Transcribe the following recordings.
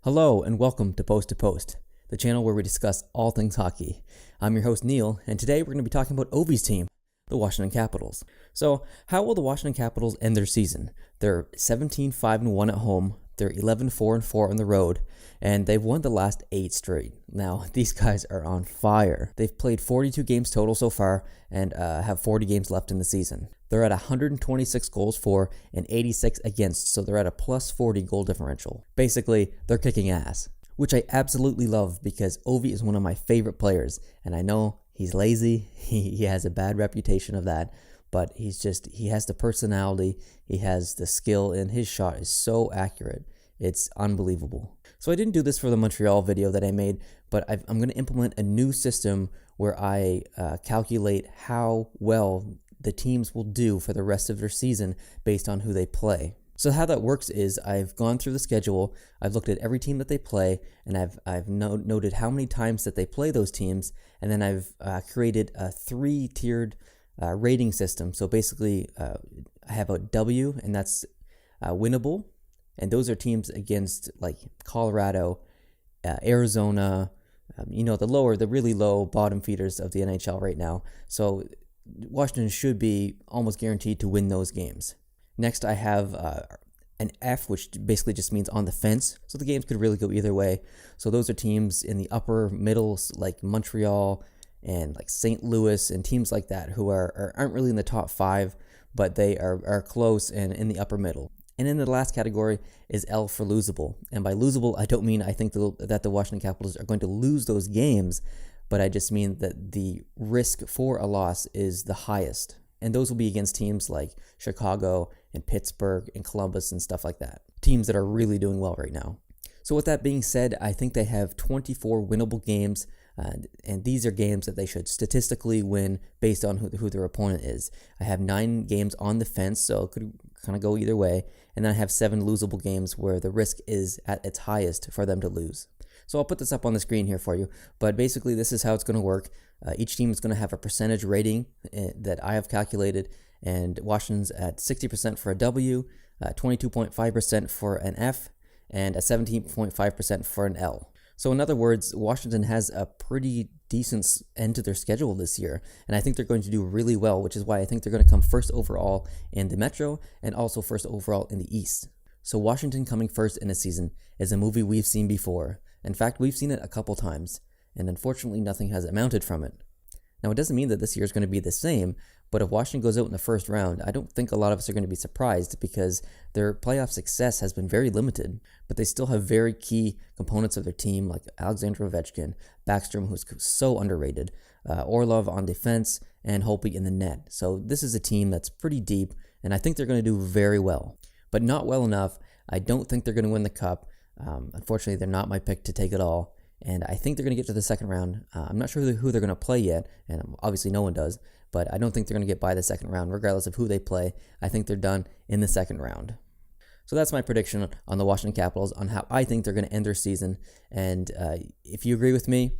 Hello and welcome to Post, the channel where we discuss all things hockey. I'm your host Neil, and today we're going to be talking about Ovi's team, the Washington Capitals. So, how will the Washington Capitals end their season? They're 17-5-1 at home, they're 11-4-4 on the road, and they've won the last 8 straight. Now, these guys are on fire. They've played 42 games total so far and have 40 games left in the season. They're at 126 goals for and 86 against, so they're at a plus 40 goal differential. Basically, they're kicking ass, which I absolutely love because Ovi is one of my favorite players, and I know he's lazy, he has a bad reputation of that, but he has the personality, he has the skill, and his shot is so accurate. It's unbelievable. So I didn't do this for the Montreal video that I made, but I'm going to implement a new system where I calculate how well the teams will do for the rest of their season based on who they play. So how that works is I've gone through the schedule, I've looked at every team that they play, and I've noted how many times that they play those teams, and then I've created a 3-tiered rating system. So basically, I have a W, and that's winnable, and those are teams against like Colorado, Arizona, the really low bottom feeders of the NHL right now. So Washington should be almost guaranteed to win those games. Next, I have an F, which basically just means on the fence. So the games could really go either way. So those are teams in the upper middle, like Montreal and like St. Louis and teams like that who aren't really in the top 5, but they are close and in the upper middle. And then the last category is L for losable. And by losable, I don't mean I think that the Washington Capitals are going to lose those games, but I just mean that the risk for a loss is the highest. And those will be against teams like Chicago and Pittsburgh and Columbus and stuff like that. Teams that are really doing well right now. So with that being said, I think they have 24 winnable games. And these are games that they should statistically win based on who their opponent is. I have 9 games on the fence, so it could kind of go either way. And then I have 7 losable games where the risk is at its highest for them to lose. So I'll put this up on the screen here for you, but basically this is how it's going to work. Each team is going to have a percentage rating that I have calculated, and Washington's at 60% for a W, 22.5% for an F, and a 17.5% for an L. So in other words, Washington has a pretty decent end to their schedule this year, and I think they're going to do really well, which is why I think they're going to come first overall in the Metro and also first overall in the East. So Washington coming first in a season is a movie we've seen before. In fact, we've seen it a couple times, and unfortunately nothing has amounted from it. Now, it doesn't mean that this year is going to be the same, but if Washington goes out in the first round, I don't think a lot of us are going to be surprised because their playoff success has been very limited, but they still have very key components of their team like Alexander Ovechkin, Backstrom, who's so underrated, Orlov on defense, and Holtby in the net. So this is a team that's pretty deep, and I think they're going to do very well, but not well enough. I don't think they're going to win the cup. Unfortunately, they're not my pick to take it all, and I think they're going to get to the second round. I'm not sure who they're going to play yet, and obviously no one does, but I don't think they're going to get by the second round, regardless of who they play. I think they're done in the second round. So that's my prediction on the Washington Capitals, on how I think they're going to end their season, and if you agree with me,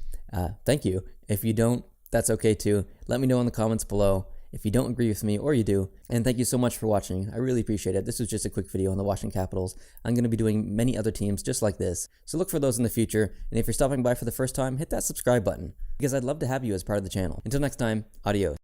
thank you. If you don't, that's okay too. Let me know in the comments below if you don't agree with me, or you do. And thank you so much for watching. I really appreciate it. This was just a quick video on the Washington Capitals. I'm going to be doing many other teams just like this, so look for those in the future. And if you're stopping by for the first time, hit that subscribe button, because I'd love to have you as part of the channel. Until next time, adios.